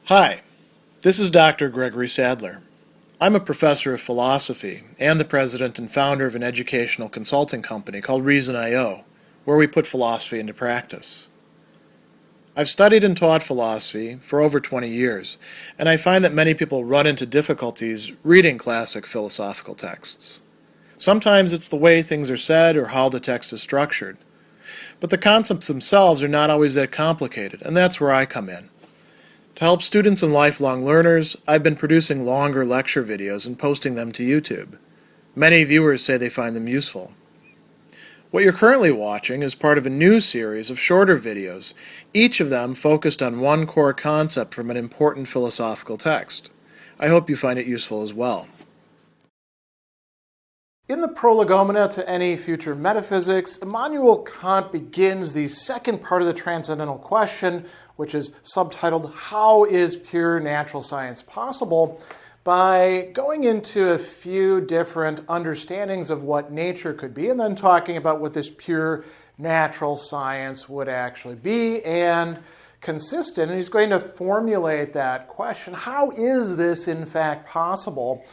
Hi, this is Dr. Gregory Sadler. I'm a professor of philosophy and the president and founder of an educational consulting company called Reason.io, where we put philosophy into practice. I've studied and taught philosophy for over 20 years, and I find that many people run into difficulties reading classic philosophical texts. Sometimes it's the way things are said or how the text is structured. But the concepts themselves are not always that complicated, and that's where I come in. To help students and lifelong learners, I've been producing longer lecture videos and posting them to YouTube. Many viewers say they find them useful. What you're currently watching is part of a new series of shorter videos, each of them focused on one core concept from an important philosophical text. I hope you find it useful as well. In the Prolegomena to any future metaphysics, Immanuel Kant begins the second part of the Transcendental question, which is subtitled, How is Pure Natural Science Possible?, by going into a few different understandings of what nature could be, and then talking about what this pure natural science would actually be, and consistent. And he's going to formulate that question, how is this in fact possible?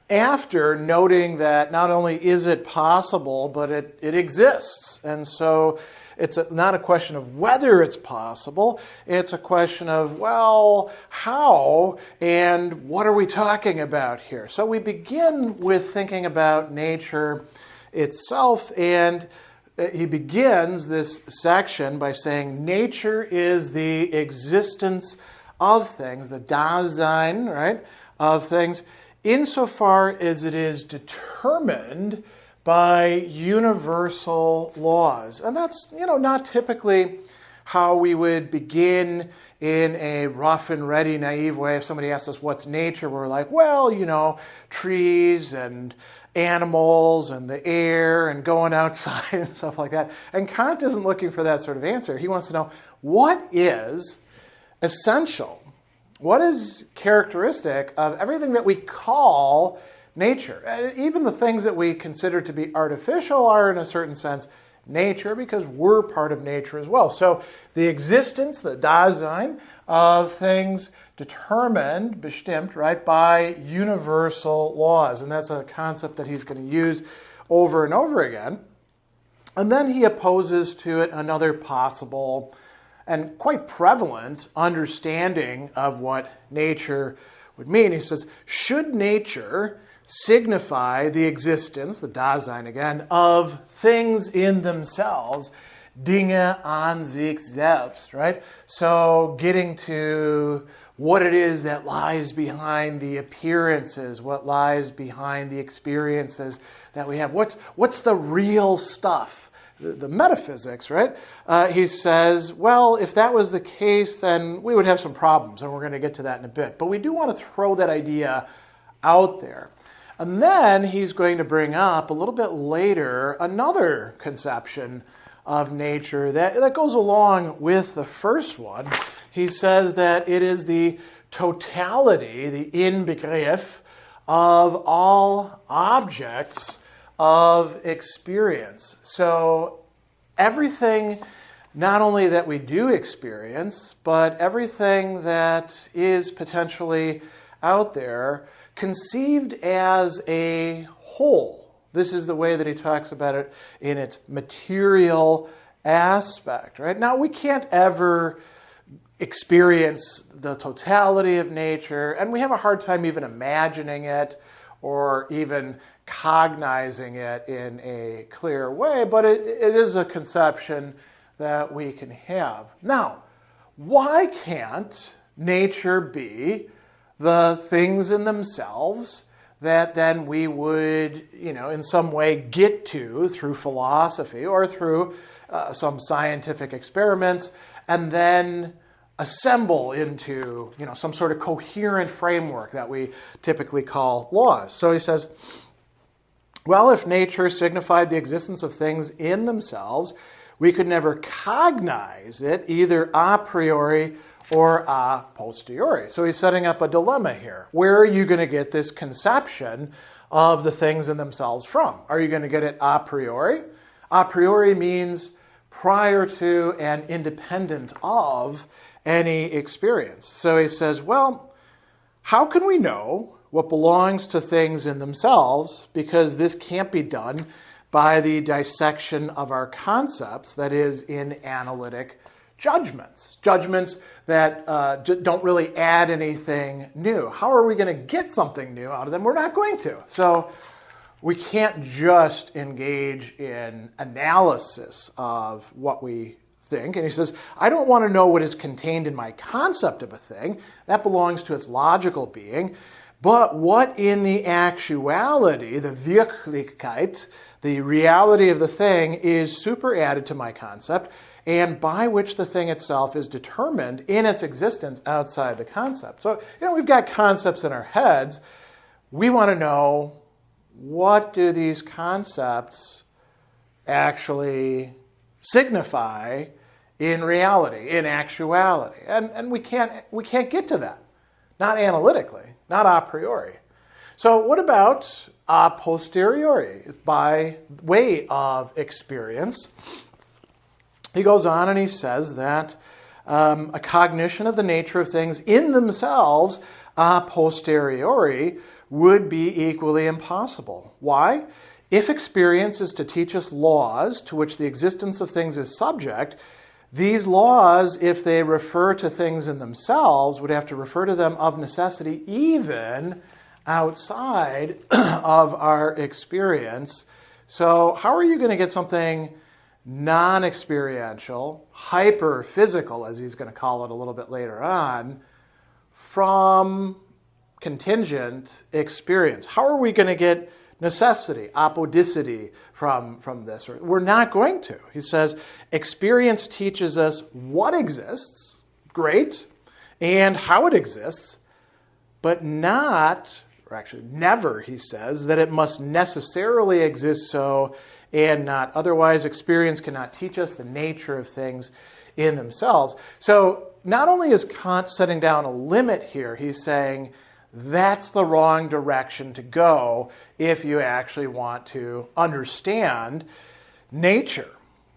After noting that not only is it possible, but it exists. And so it's not a question of whether it's possible, it's a question of, well, how and what are we talking about here? So we begin with thinking about nature itself, and he begins this section by saying nature is the existence of things, the Dasein, right, of things, insofar as it is determined by universal laws. And that's, not typically how we would begin in a rough and ready, naive way. If somebody asks us what's nature, we're like, well, trees and animals and the air and going outside and stuff like that. And Kant isn't looking for that sort of answer. He wants to know what is essential. What is characteristic of everything that we call nature? Even the things that we consider to be artificial are, in a certain sense, nature, because we're part of nature as well. So the existence, the Dasein, of things determined, bestimmt, right, by universal laws. And that's a concept that he's going to use over and over again. And then he opposes to it another possible and quite prevalent understanding of what nature would mean. He says, should nature signify the existence, the Dasein again, of things in themselves, Dinge an sich selbst, right? So getting to what it is that lies behind the appearances, what lies behind the experiences that we have. What's the real stuff? The metaphysics, right? He says, well, if that was the case, then we would have some problems, and we're going to get to that in a bit. But we do want to throw that idea out there. And then he's going to bring up a little bit later another conception of nature that goes along with the first one. He says that it is the totality, the Inbegriff of all objects of experience. So everything, not only that we do experience, but everything that is potentially out there, conceived as a whole. This is the way that he talks about it in its material aspect, right? Now, we can't ever experience the totality of nature, and we have a hard time even imagining it or even cognizing it in a clear way, but it is a conception that we can have. Now, why can't nature be the things in themselves that then we would, in some way get to through philosophy or through some scientific experiments, and then assemble into, some sort of coherent framework that we typically call laws? So he says, well, if nature signified the existence of things in themselves, we could never cognize it either a priori or a posteriori. So he's setting up a dilemma here. Where are you going to get this conception of the things in themselves from? Are you going to get it a priori? A priori means prior to and independent of any experience. So he says, well, how can we know what belongs to things in themselves? Because this can't be done by the dissection of our concepts, that is, in analytic judgments. Judgments that don't really add anything new. How are we going to get something new out of them? We're not going to. So we can't just engage in analysis of what we think. And he says, I don't want to know what is contained in my concept of a thing. That belongs to its logical being. But what in the actuality, the Wirklichkeit, the reality of the thing, is superadded to my concept, and by which the thing itself is determined in its existence outside the concept. So, we've got concepts in our heads. We want to know, what do these concepts actually signify in reality, in actuality? And we can't get to that. Not analytically, not a priori. So what about a posteriori, by way of experience? He goes on and he says that a cognition of the nature of things in themselves a posteriori would be equally impossible. Why? If experience is to teach us laws to which the existence of things is subject, these laws, if they refer to things in themselves, would have to refer to them of necessity even outside of our experience. So how are you going to get something non-experiential, hyper-physical, as he's going to call it a little bit later on, from contingent experience? How are we going to get necessity, apodicity from this? We're not going to. He says, experience teaches us what exists, great, and how it exists, but not, or actually never, he says, that it must necessarily exist so and not otherwise. Experience cannot teach us the nature of things in themselves. So not only is Kant setting down a limit here, he's saying that's the wrong direction to go if you actually want to understand nature.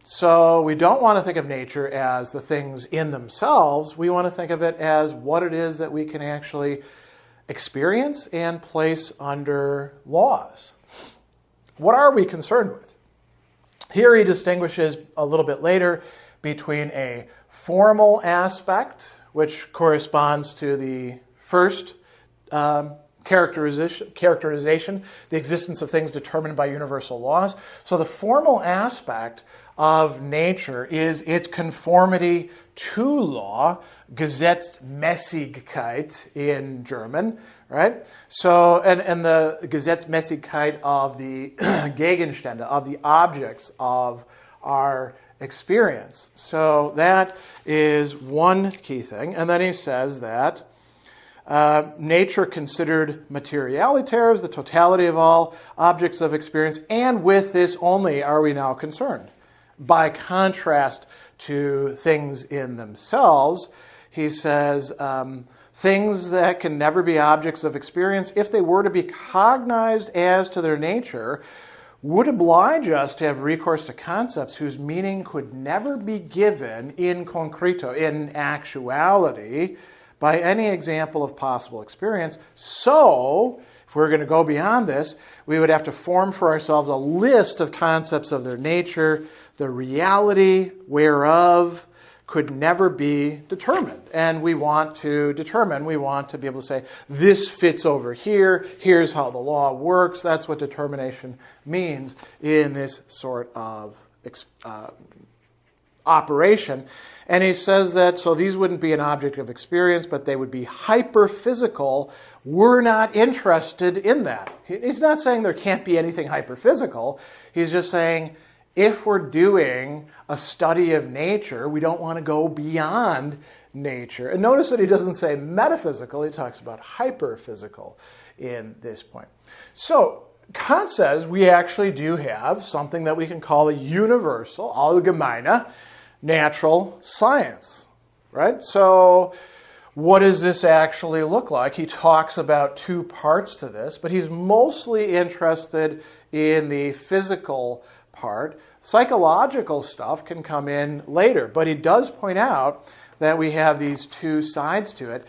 So we don't want to think of nature as the things in themselves. We want to think of it as what it is that we can actually experience and place under laws. What are we concerned with? Here he distinguishes a little bit later between a formal aspect, which corresponds to the first characterization, the existence of things determined by universal laws. So the formal aspect of nature is its conformity to law, Gesetzmäßigkeit in German, right? So, and the Gesetzmäßigkeit of the Gegenstände, of the objects of our experience. So that is one key thing. And then he says that nature considered materialitaires, the totality of all objects of experience, and with this only are we now concerned. By contrast to things in themselves, he says, things that can never be objects of experience, if they were to be cognized as to their nature, would oblige us to have recourse to concepts whose meaning could never be given in concreto, in actuality, by any example of possible experience. So, if we're going to go beyond this, we would have to form for ourselves a list of concepts of their nature, the reality whereof could never be determined. And we want to determine, we want to be able to say, this fits over here, here's how the law works. That's what determination means in this sort of operation. And he says that, so these wouldn't be an object of experience, but they would be hyperphysical. We're not interested in that. He's not saying there can't be anything hyperphysical. He's just saying, if we're doing a study of nature, we don't want to go beyond nature. And notice that he doesn't say metaphysical, he talks about hyperphysical in this point. So Kant says we actually do have something that we can call a universal, allgemeine, natural science, right? So what does this actually look like? He talks about two parts to this, but he's mostly interested in the physical part. Psychological stuff can come in later, but he does point out that we have these two sides to it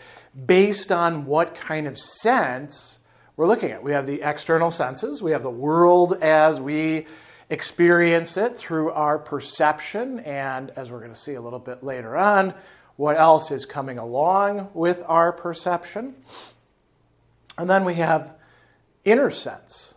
based on what kind of sense we're looking at. We have the external senses. We have the world as we experience it through our perception, and as we're going to see a little bit later on, what else is coming along with our perception. And then we have inner sense.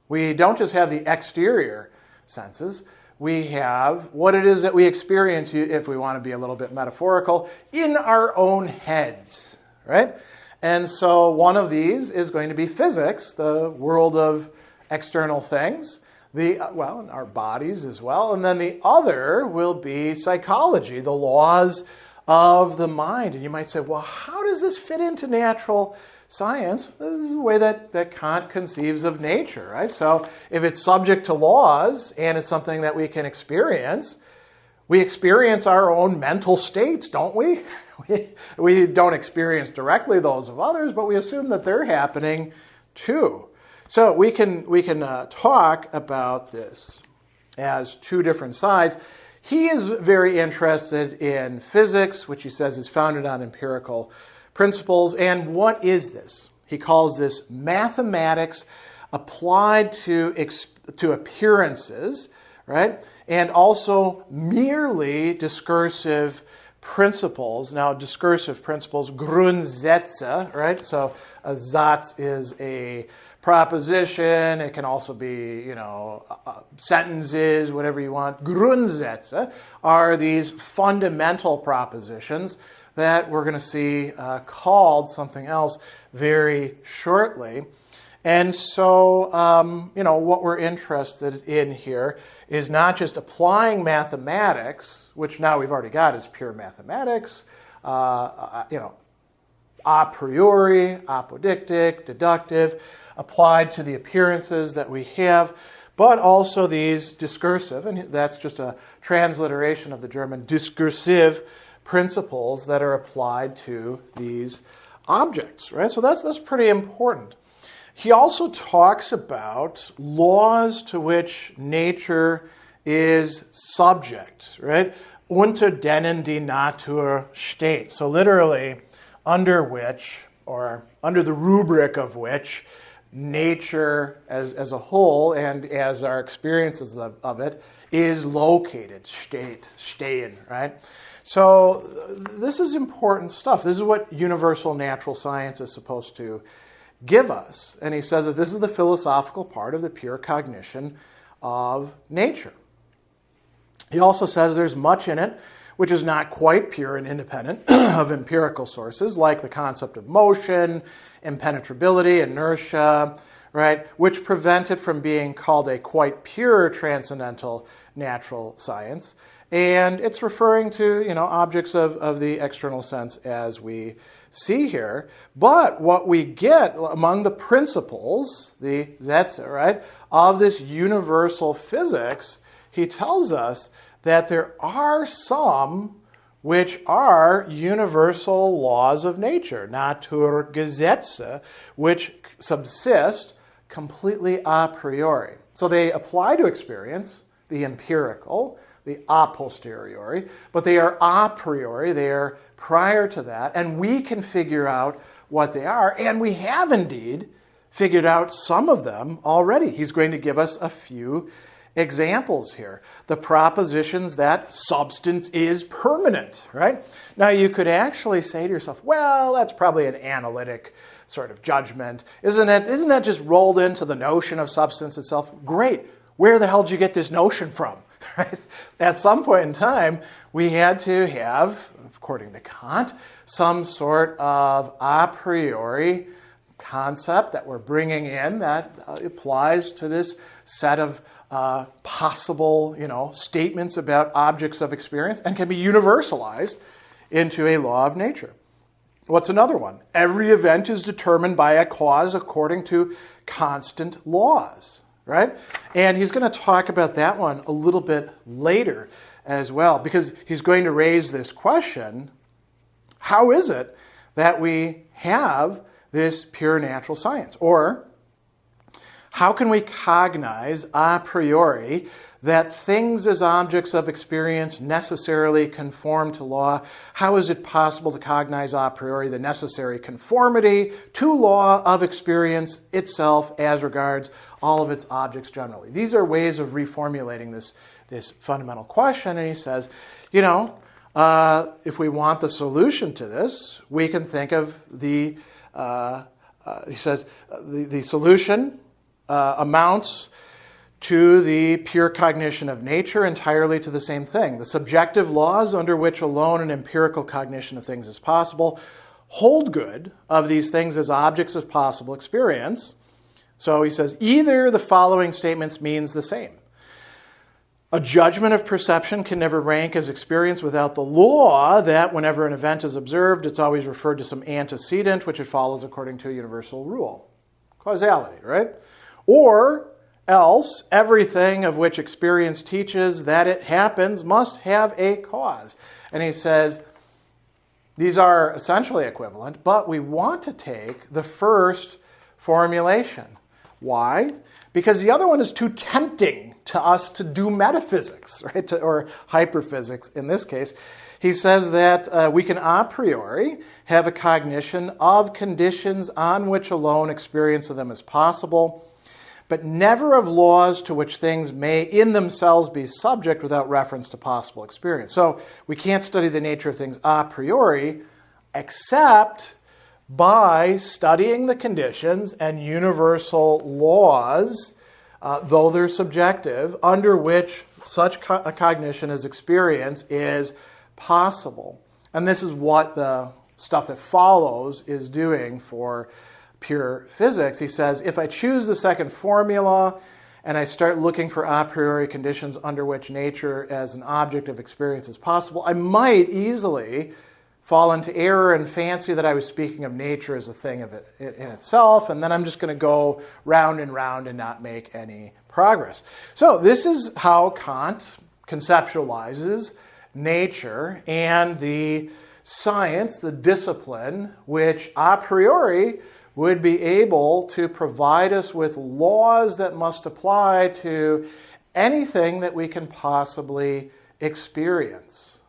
We don't just have the exterior senses. We have what it is that we experience, if we want to be a little bit metaphorical, in our own heads, right? And so one of these is going to be physics, the world of external things, our bodies as well. And then the other will be psychology, the laws of the mind. And you might say, well, how does this fit into natural science? This is the way that Kant conceives of nature, right? So if it's subject to laws and it's something that we can experience, we experience our own mental states, don't we? We don't experience directly those of others, but we assume that they're happening too. So we can talk about this as two different sides. He is very interested in physics, which he says is founded on empirical principles. And what is this? He calls this mathematics applied to appearances, right? And also merely discursive principles. Now, discursive principles, Grundsätze, right? So a Satz is a proposition. It can also be, sentences, whatever you want. Grundsätze are these fundamental propositions that we're going to see called something else very shortly. And so, what we're interested in here is not just applying mathematics, which now we've already got as pure mathematics, a priori, apodictic, deductive, applied to the appearances that we have, but also these discursive, and that's just a transliteration of the German discursive principles that are applied to these objects, right? So that's pretty important. He also talks about laws to which nature is subject, right? Unter denen die Natur steht. So literally, under which, or under the rubric of which, nature as a whole and as our experiences of it is located, stehen, right? So this is important stuff. This is what universal natural science is supposed to give us. And he says that this is the philosophical part of the pure cognition of nature. He also says there's much in it which is not quite pure and independent of empirical sources, like the concept of motion, impenetrability, inertia, right, which prevent it from being called a quite pure transcendental natural science. And it's referring to, objects of the external sense as we see here. But what we get among the principles, the Sätze, right, of this universal physics, he tells us that there are some which are universal laws of nature, Naturgesetze, which subsist completely a priori. So they apply to experience, the empirical, the a posteriori, but they are a priori, they are prior to that, and we can figure out what they are, and we have indeed figured out some of them already. He's going to give us a few examples here. The propositions that substance is permanent, right? Now you could actually say to yourself, well, that's probably an analytic sort of judgment. Isn't that just rolled into the notion of substance itself? Great. Where the hell did you get this notion from? Right? At some point in time, we had to have, according to Kant, some sort of a priori concept that we're bringing in that applies to this set of possible, statements about objects of experience and can be universalized into a law of nature. What's another one? Every event is determined by a cause according to constant laws, right? And he's going to talk about that one a little bit later as well, because he's going to raise this question, how is it that we have this pure natural science? Or How can we cognize a priori that things as objects of experience necessarily conform to law? How is it possible to cognize a priori the necessary conformity to law of experience itself as regards all of its objects generally? These are ways of reformulating this fundamental question. And he says, if we want the solution to this, we can think of the solution amounts to the pure cognition of nature, entirely to the same thing. The subjective laws under which alone an empirical cognition of things is possible hold good of these things as objects of possible experience. So he says, either the following statements means the same. A judgment of perception can never rank as experience without the law that whenever an event is observed, it's always referred to some antecedent, which it follows according to a universal rule. Causality, right? Or else, everything of which experience teaches that it happens must have a cause. And he says, these are essentially equivalent, but we want to take the first formulation. Why? Because the other one is too tempting to us to do metaphysics, right? Or hyperphysics in this case. He says that we can a priori have a cognition of conditions on which alone experience of them is possible, but never of laws to which things may in themselves be subject without reference to possible experience. So we can't study the nature of things a priori except by studying the conditions and universal laws, though they're subjective, under which such a cognition as experience is possible. And this is what the stuff that follows is doing for pure physics. He says, if I choose the second formula and I start looking for a priori conditions under which nature as an object of experience is possible, I might easily fall into error and fancy that I was speaking of nature as a thing of it in itself, and then I'm just going to go round and round and not make any progress. So this is how Kant conceptualizes nature and the science, the discipline, which a priori would be able to provide us with laws that must apply to anything that we can possibly experience.